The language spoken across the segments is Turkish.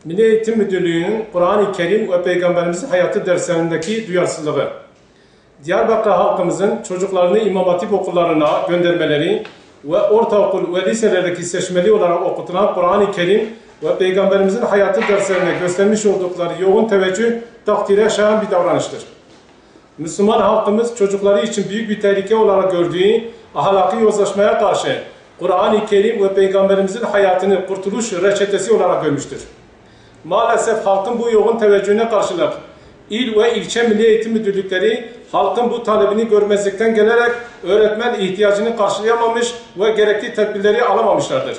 Milli Eğitim Müdürlüğü'nün Kur'an-ı Kerim ve Peygamberimizin hayatı derslerindeki duyarsızlığı, Diyarbakır halkımızın çocuklarını İmam Hatip okullarına göndermeleri ve ortaokul ve liselerdeki seçmeli olarak okutulan Kur'an-ı Kerim ve Peygamberimizin hayatı derslerine göstermiş oldukları yoğun teveccüh takdire şayan bir davranıştır. Müslüman halkımız çocukları için büyük bir tehlike olarak gördüğü ahlaki yozlaşmaya karşı Kur'an-ı Kerim ve Peygamberimizin hayatını kurtuluş reçetesi olarak görmüştür. Maalesef halkın bu yoğun teveccühüne karşılık il ve ilçe milli eğitim müdürlükleri halkın bu talebini görmezlikten gelerek öğretmen ihtiyacını karşılayamamış ve gerekli tedbirleri alamamışlardır.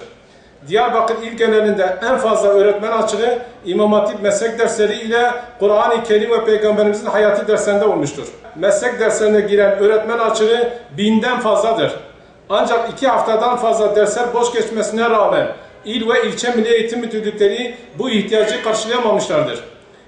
Diyarbakır il genelinde en fazla öğretmen açığı İmam Hatip meslek dersleri ile Kur'an-ı Kerim ve Peygamberimizin hayatı derslerinde olmuştur. Meslek derslerine giren öğretmen açığı 1000'den fazladır. Ancak 2 haftadan fazla dersler boş geçmesine rağmen il ve ilçe milli eğitim müdürlükleri bu ihtiyacı karşılayamamışlardır.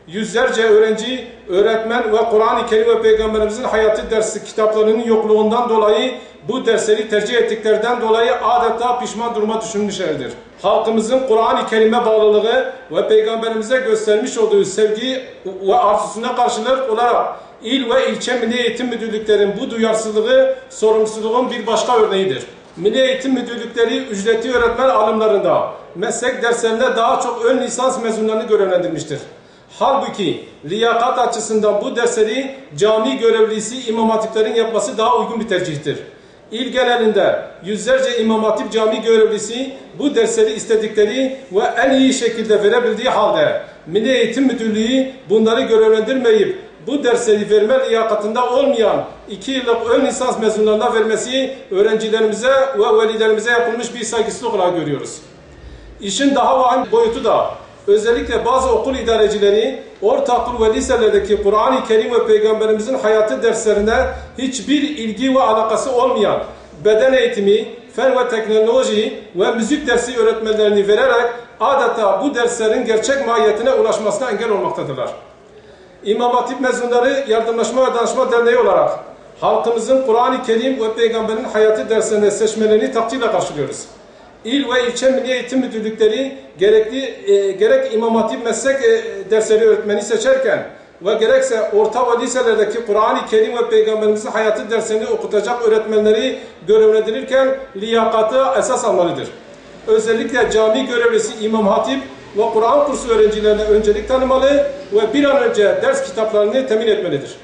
Yüzlerce öğrenci, öğretmen ve Kur'an-ı Kerim ve Peygamberimizin hayatı dersi kitaplarının yokluğundan dolayı bu dersleri tercih ettiklerinden dolayı adeta pişman duruma düşürmüşlerdir. Halkımızın Kur'an-ı Kerim'e bağlılığı ve Peygamberimize göstermiş olduğu sevgi ve arzusuna karşılık olarak il ve ilçe milli eğitim müdürlüklerinin bu duyarsızlığı, sorumsuzluğun bir başka örneğidir. Milli Eğitim Müdürlükleri ücretli öğretmen alımlarında meslek derslerinde daha çok ön lisans mezunlarını görevlendirmiştir. Halbuki liyakat açısından bu dersleri cami görevlisi İmam Hatiplerin yapması daha uygun bir tercihtir. İl genelinde yüzlerce İmam Hatip cami görevlisi bu dersleri istedikleri ve en iyi şekilde verebildiği halde Milli Eğitim Müdürlüğü bunları görevlendirmeyip bu dersleri verme liyakatında olmayan 2 yıllık ön lisans mezunlarına vermesi öğrencilerimize ve velilerimize yapılmış bir saygısızlık olarak görüyoruz. İşin daha vahim boyutu da özellikle bazı okul idarecileri ortaokul ve liselerdeki Kur'an-ı Kerim ve Peygamberimizin hayatı derslerine hiçbir ilgi ve alakası olmayan beden eğitimi, fen ve teknoloji ve müzik dersi öğretmenlerini vererek adeta bu derslerin gerçek mahiyetine ulaşmasına engel olmaktadırlar. İmam Hatip Mezunları Yardımlaşma ve Danışma Derneği olarak halkımızın Kur'an-ı Kerim ve Peygamberin hayatı derslerine seçmelerini takdirle karşılıyoruz. İl ve ilçe milli eğitim müdürlükleri gerek İmam Hatip meslek dersleri öğretmeni seçerken ve gerekse orta ve liselerdeki Kur'an-ı Kerim ve Peygamberimizin hayatı derslerini okutacak öğretmenleri görevlendirirken liyakatı esas almalıdır. Özellikle cami görevlisi İmam Hatip ve Kur'an kursu öğrencilerine öncelik tanımalı ve bir an önce ders kitaplarını temin etmelidir.